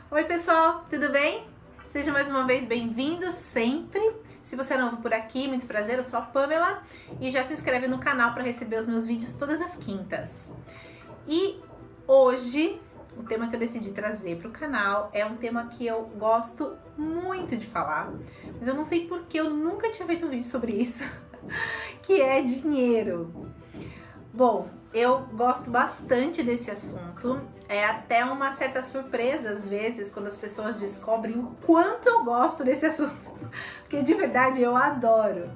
Oi pessoal, tudo bem? Seja mais uma vez bem-vindo sempre. Se você é novo por aqui, muito prazer, eu sou a Pamela e já se inscreve no canal para receber os meus vídeos todas as quintas. E hoje, o tema que eu decidi trazer para o canal é um tema que eu gosto muito de falar, mas eu não sei porque eu nunca tinha feito um vídeo sobre isso, que é dinheiro. Bom, eu gosto bastante desse assunto, é até uma certa surpresa às vezes quando as pessoas descobrem o quanto eu gosto desse assunto, porque de verdade eu adoro.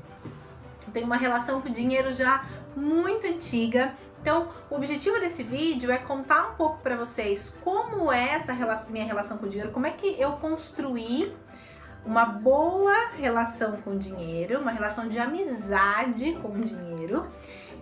Eu tenho uma relação com o dinheiro já muito antiga, então o objetivo desse vídeo é contar um pouco para vocês como é essa minha relação com o dinheiro, como é que eu construí uma boa relação com o dinheiro, uma relação de amizade com o dinheiro.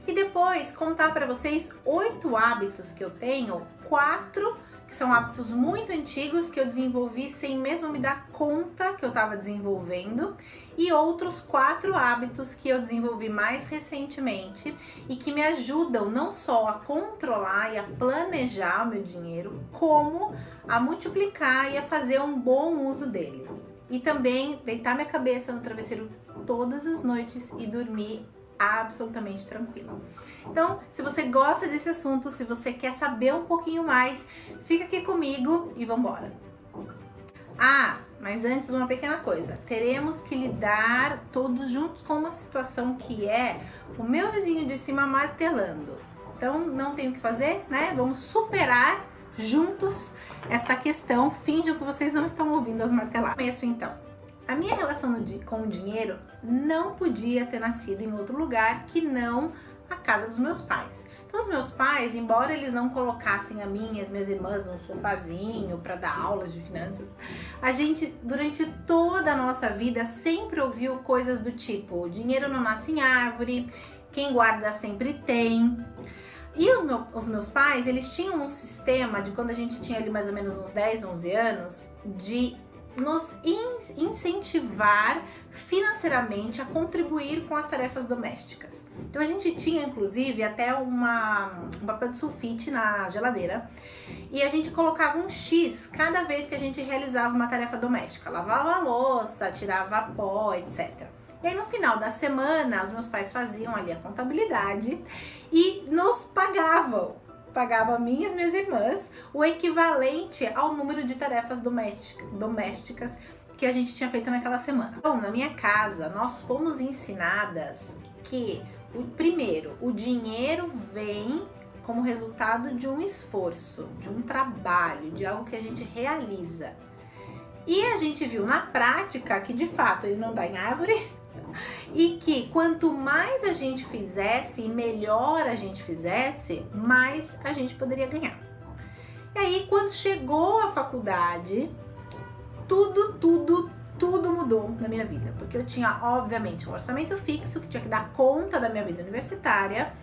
E depois contar para vocês 8 hábitos que eu tenho, 4 que são hábitos muito antigos que eu desenvolvi sem mesmo me dar conta que eu estava desenvolvendo, e outros 4 hábitos que eu desenvolvi mais recentemente e que me ajudam não só a controlar e a planejar o meu dinheiro, como a multiplicar e a fazer um bom uso dele. E também deitar minha cabeça no travesseiro todas as noites e dormir absolutamente tranquila. Então, se você gosta desse assunto, se você quer saber um pouquinho mais, fica aqui comigo e vambora. Ah, mas antes uma pequena coisa, teremos que lidar todos juntos com uma situação que é o meu vizinho de cima martelando. Então, não tem o que fazer, né? Vamos superar juntos esta questão. Finjam que vocês não estão ouvindo as marteladas. Começo então. A minha relação com o dinheiro não podia ter nascido em outro lugar que não a casa dos meus pais. Então, os meus pais, embora eles não colocassem a mim e as minhas irmãs num sofazinho para dar aulas de finanças, a gente, durante toda a nossa vida, sempre ouviu coisas do tipo: o dinheiro não nasce em árvore, quem guarda sempre tem. E os meus pais, eles tinham um sistema de, quando a gente tinha ali mais ou menos uns 10, 11 anos, de nos incentivar financeiramente a contribuir com as tarefas domésticas. Então a gente tinha inclusive até um papel de sulfite na geladeira e a gente colocava um X cada vez que a gente realizava uma tarefa doméstica, lavava a louça, tirava pó, etc. E aí no final da semana os meus pais faziam ali a contabilidade e nos pagavam a mim e as minhas irmãs o equivalente ao número de tarefas domésticas que a gente tinha feito naquela semana. Então, na minha casa, nós fomos ensinadas que, primeiro, o dinheiro vem como resultado de um esforço, de um trabalho, de algo que a gente realiza. E a gente viu na prática que, de fato, ele não dá em árvore, e que quanto mais a gente fizesse e melhor a gente fizesse, mais a gente poderia ganhar. E aí, quando chegou a faculdade, tudo mudou na minha vida, porque eu tinha, obviamente, um orçamento fixo que tinha que dar conta da minha vida universitária.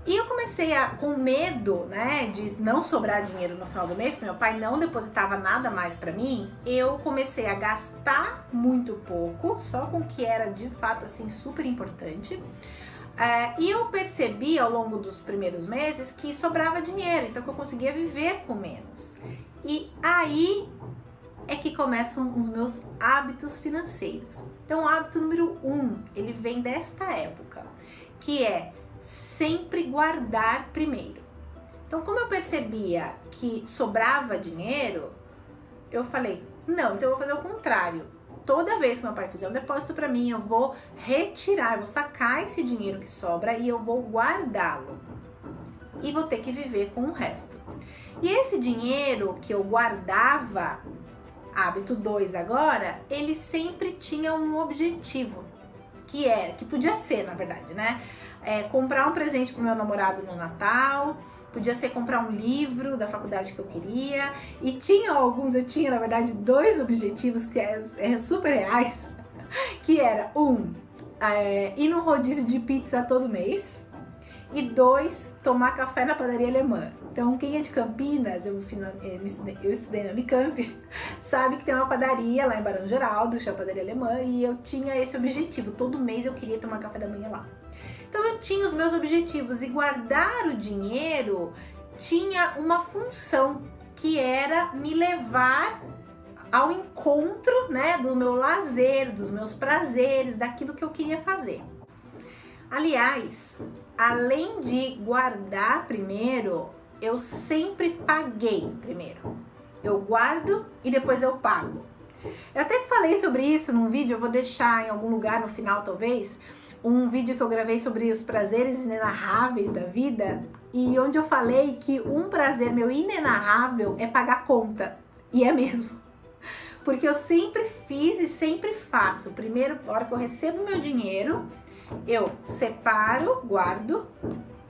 E eu comecei com medo, né, de não sobrar dinheiro no final do mês, porque meu pai não depositava nada mais pra mim, eu comecei a gastar muito pouco, só com o que era de fato, assim, super importante. E eu percebi ao longo dos primeiros meses que sobrava dinheiro, então que eu conseguia viver com menos. E aí é que começam os meus hábitos financeiros. Então o hábito número 1, ele vem desta época, que é sempre guardar primeiro. Então, como eu percebia que sobrava dinheiro, eu falei, não, então eu vou fazer o contrário. Toda vez que meu pai fizer um depósito para mim, eu vou retirar, eu vou sacar esse dinheiro que sobra e eu vou guardá-lo. E vou ter que viver com o resto. E esse dinheiro que eu guardava, hábito 2 agora, ele sempre tinha um objetivo. Que podia ser, na verdade, né? Comprar um presente pro meu namorado no Natal, podia ser comprar um livro da faculdade que eu queria, e eu tinha, na verdade, 2 objetivos que é super reais, que era ir no rodízio de pizza todo mês, e 2, tomar café na padaria alemã. Então, quem é de Campinas, eu estudei na Unicamp, sabe que tem uma padaria lá em Barão Geraldo, que chama Padaria Alemã, e eu tinha esse objetivo, todo mês eu queria tomar café da manhã lá. Então eu tinha os meus objetivos, e guardar o dinheiro tinha uma função. que era me levar ao encontro, né, do meu lazer, dos meus prazeres, daquilo que eu queria fazer. Aliás, além de guardar primeiro, eu sempre paguei primeiro. Eu guardo e depois eu pago. Eu até falei sobre isso num vídeo, eu vou deixar em algum lugar no final talvez, um vídeo que eu gravei sobre os prazeres inenarráveis da vida, e onde eu falei que um prazer meu inenarrável é pagar conta. E é mesmo. Porque eu sempre fiz e sempre faço. Primeiro, na hora que eu recebo meu dinheiro, eu separo, guardo,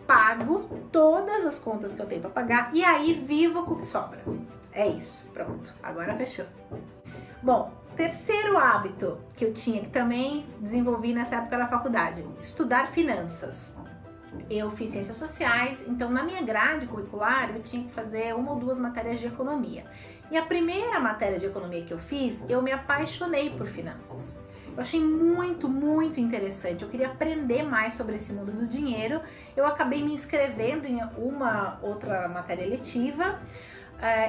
pago todas as contas que eu tenho para pagar e aí vivo com o que sobra. É isso, pronto. Agora fechou. Bom, terceiro hábito que eu tinha, que também desenvolvi nessa época da faculdade, estudar finanças. Eu fiz ciências sociais, então na minha grade curricular eu tinha que fazer uma ou duas matérias de economia. E a primeira matéria de economia que eu fiz, eu me apaixonei por finanças. Eu achei muito, muito interessante. Eu queria aprender mais sobre esse mundo do dinheiro. Eu acabei me inscrevendo em uma outra matéria letiva.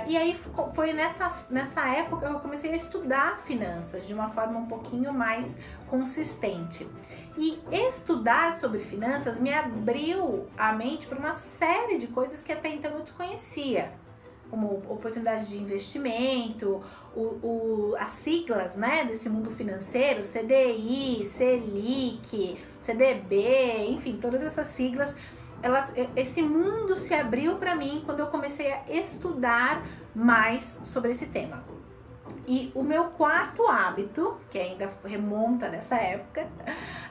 E aí foi nessa época que eu comecei a estudar finanças de uma forma um pouquinho mais consistente. E estudar sobre finanças me abriu a mente para uma série de coisas que até então eu desconhecia, como oportunidades de investimento, as siglas, né, desse mundo financeiro, CDI, Selic, CDB, enfim, todas essas siglas. Esse mundo se abriu para mim quando eu comecei a estudar mais sobre esse tema. E o meu quarto hábito, que ainda remonta nessa época,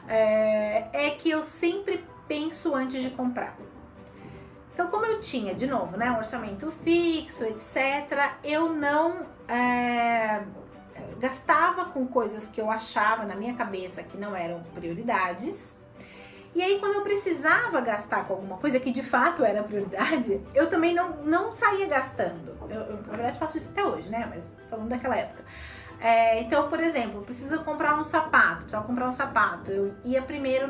é que eu sempre penso antes de comprar. Então, como eu tinha, de novo, né, um orçamento fixo, etc., eu não gastava com coisas que eu achava na minha cabeça que não eram prioridades. E aí, quando eu precisava gastar com alguma coisa que de fato era prioridade, eu também não saía gastando. Eu, na verdade, faço isso até hoje, né? Mas falando daquela época. Então, por exemplo, precisava comprar um sapato. Eu ia primeiro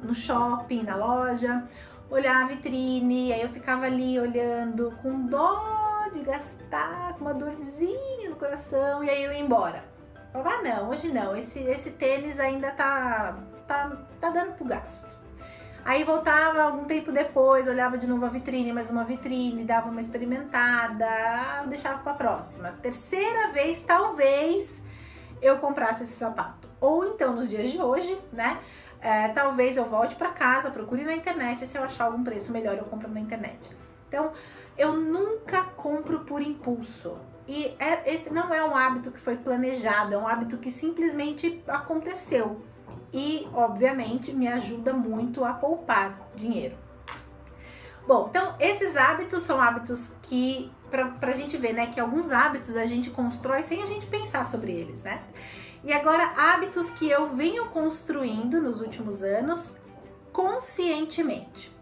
no shopping, na loja, olhar a vitrine, aí eu ficava ali olhando com dó de gastar, com uma dorzinha no coração, e aí eu ia embora. Eu falava, não, hoje não, esse tênis ainda tá dando pro gasto. Aí voltava algum tempo depois, olhava de novo a vitrine, mais uma vitrine, dava uma experimentada, deixava pra próxima. Terceira vez, talvez eu comprasse esse sapato. Ou então, nos dias de hoje, né, talvez eu volte pra casa, procure na internet, e se eu achar algum preço melhor, eu compro na internet. Então, eu nunca compro por impulso. E esse não é um hábito que foi planejado, é um hábito que simplesmente aconteceu. E, obviamente, me ajuda muito a poupar dinheiro. Bom, então, esses hábitos são hábitos que, pra gente ver, né, que alguns hábitos a gente constrói sem a gente pensar sobre eles, né? E agora, hábitos que eu venho construindo nos últimos anos conscientemente.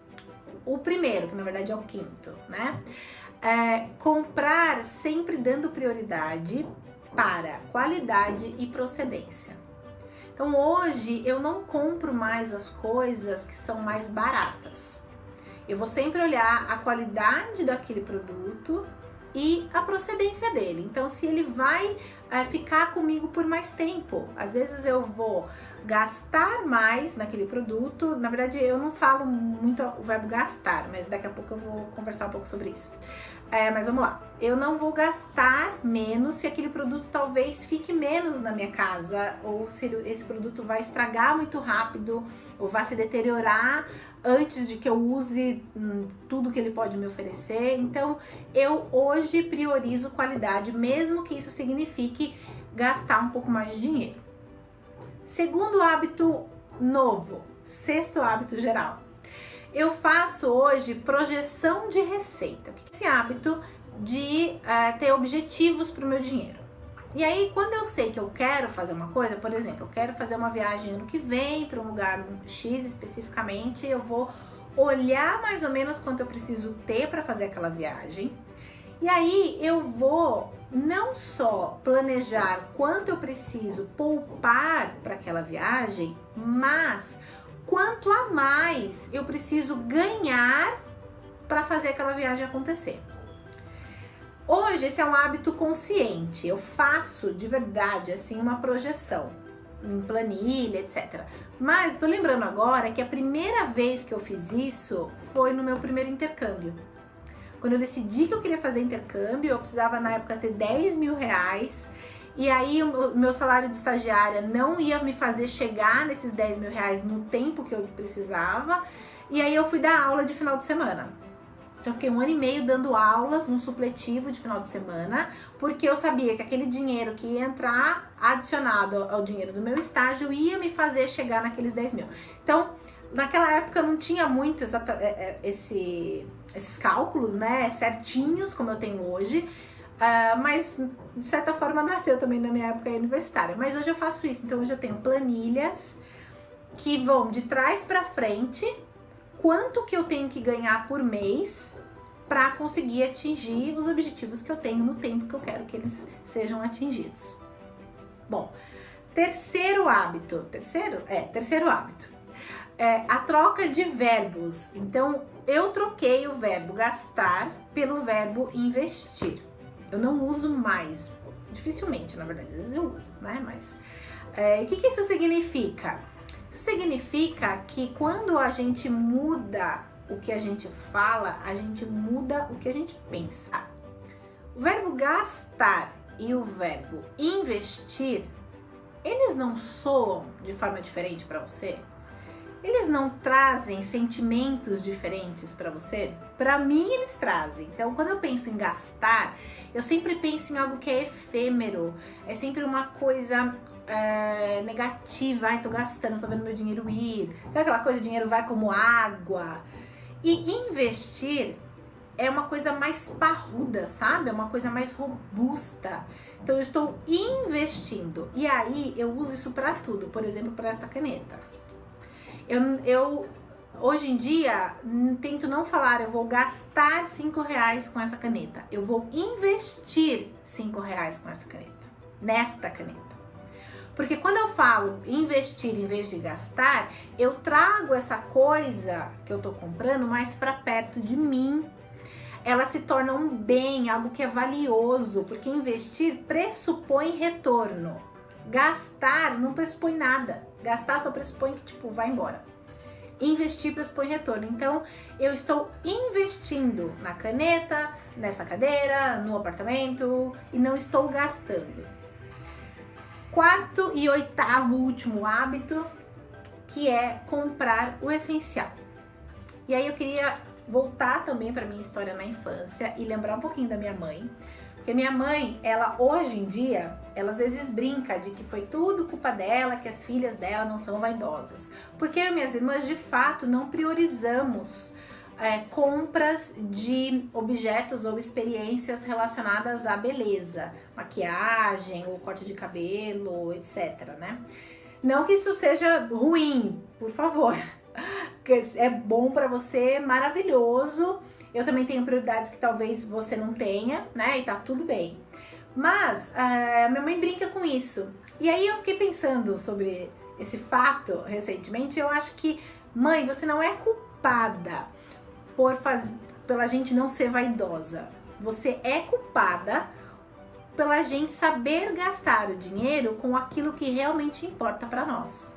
O primeiro, que na verdade é o quinto, né? Comprar sempre dando prioridade para qualidade e procedência. Então hoje eu não compro mais as coisas que são mais baratas. Eu vou sempre olhar a qualidade daquele produto e a procedência dele. Então se ele vai ficar comigo por mais tempo. Às vezes eu vou gastar mais naquele produto. Na verdade eu não falo muito o verbo gastar, mas daqui a pouco eu vou conversar um pouco sobre isso. Mas vamos lá, eu não vou gastar menos se aquele produto talvez fique menos na minha casa, ou se esse produto vai estragar muito rápido, ou vai se deteriorar antes de que eu use tudo que ele pode me oferecer. Então, eu hoje priorizo qualidade, mesmo que isso signifique gastar um pouco mais de dinheiro. Segundo hábito novo, sexto hábito geral. Eu faço hoje projeção de receita. O que é esse hábito de ter objetivos para o meu dinheiro? E aí, quando eu sei que eu quero fazer uma coisa, por exemplo, eu quero fazer uma viagem ano que vem para um lugar X especificamente, eu vou olhar mais ou menos quanto eu preciso ter para fazer aquela viagem. E aí eu vou não só planejar quanto eu preciso poupar para aquela viagem, mas quanto a mais eu preciso ganhar para fazer aquela viagem acontecer. Hoje esse é um hábito consciente, eu faço de verdade assim uma projeção em planilha, etc. Mas tô lembrando agora que a primeira vez que eu fiz isso foi no meu primeiro intercâmbio. Quando eu decidi que eu queria fazer intercâmbio, eu precisava na época ter 10 mil reais. E aí o meu salário de estagiária não ia me fazer chegar nesses 10 mil reais no tempo que eu precisava. E aí eu fui dar aula de final de semana. Então eu fiquei 1 ano e meio dando aulas num supletivo de final de semana, porque eu sabia que aquele dinheiro que ia entrar adicionado ao dinheiro do meu estágio ia me fazer chegar naqueles 10 mil. Então, naquela época eu não tinha muito esses cálculos, né, certinhos como eu tenho hoje. Mas de certa forma nasceu também na minha época universitária. Mas hoje eu faço isso, então hoje eu tenho planilhas que vão de trás para frente, quanto que eu tenho que ganhar por mês para conseguir atingir os objetivos que eu tenho no tempo que eu quero que eles sejam atingidos. Bom, terceiro hábito, a troca de verbos. Então eu troquei o verbo gastar pelo verbo investir. Eu não uso mais, dificilmente, na verdade, às vezes eu uso, né? Mas o que isso significa? Isso significa que quando a gente muda o que a gente fala, a gente muda o que a gente pensa. O verbo gastar e o verbo investir, eles não soam de forma diferente para você? Eles não trazem sentimentos diferentes para você? Para mim, eles trazem. Então, quando eu penso em gastar, eu sempre penso em algo que é efêmero. É sempre uma coisa negativa. Ai, tô gastando, tô vendo meu dinheiro ir. Sabe aquela coisa, o dinheiro vai como água? E investir é uma coisa mais parruda, sabe? É uma coisa mais robusta. Então, eu estou investindo. E aí, eu uso isso para tudo. Por exemplo, para esta caneta. Eu hoje em dia tento não falar eu vou gastar 5 reais com essa caneta. Eu vou investir 5 reais com essa caneta, nesta caneta. Porque quando eu falo investir em vez de gastar, eu trago essa coisa que eu tô comprando mais para perto de mim. Ela se torna um bem, algo que é valioso, porque investir pressupõe retorno. Gastar não pressupõe nada. Gastar só pressupõe que, tipo, vai embora. Investir pressupõe retorno. Então, eu estou investindo na caneta, nessa cadeira, no apartamento e não estou gastando. Quarto e oitavo último hábito, que é comprar o essencial. E aí eu queria voltar também para minha história na infância e lembrar um pouquinho da minha mãe. Porque minha mãe, ela hoje em dia, ela às vezes brinca de que foi tudo culpa dela, que as filhas dela não são vaidosas. Porque eu e minhas irmãs, de fato, não priorizamos compras de objetos ou experiências relacionadas à beleza, maquiagem ou corte de cabelo, etc, né? Não que isso seja ruim, por favor. É bom pra você, maravilhoso. Eu também tenho prioridades que talvez você não tenha, né? E tá tudo bem. Mas minha mãe brinca com isso. E aí eu fiquei pensando sobre esse fato recentemente. Eu acho que, mãe, você não é culpada pela gente não ser vaidosa. Você é culpada pela gente saber gastar o dinheiro com aquilo que realmente importa pra nós.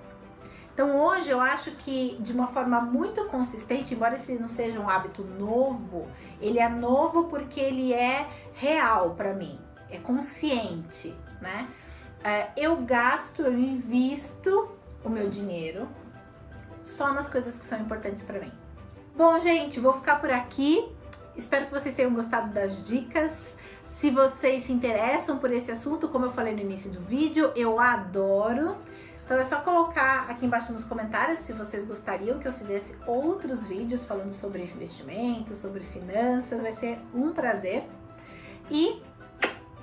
Então hoje eu acho que de uma forma muito consistente, embora esse não seja um hábito novo, ele é novo porque ele é real para mim, é consciente, né? Eu invisto o meu dinheiro só nas coisas que são importantes para mim. Bom, gente, vou ficar por aqui. Espero que vocês tenham gostado das dicas. Se vocês se interessam por esse assunto, como eu falei no início do vídeo, eu adoro. Então é só colocar aqui embaixo nos comentários se vocês gostariam que eu fizesse outros vídeos falando sobre investimentos, sobre finanças, vai ser um prazer. E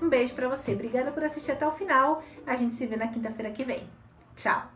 um beijo pra você, obrigada por assistir até o final, a gente se vê na quinta-feira que vem. Tchau!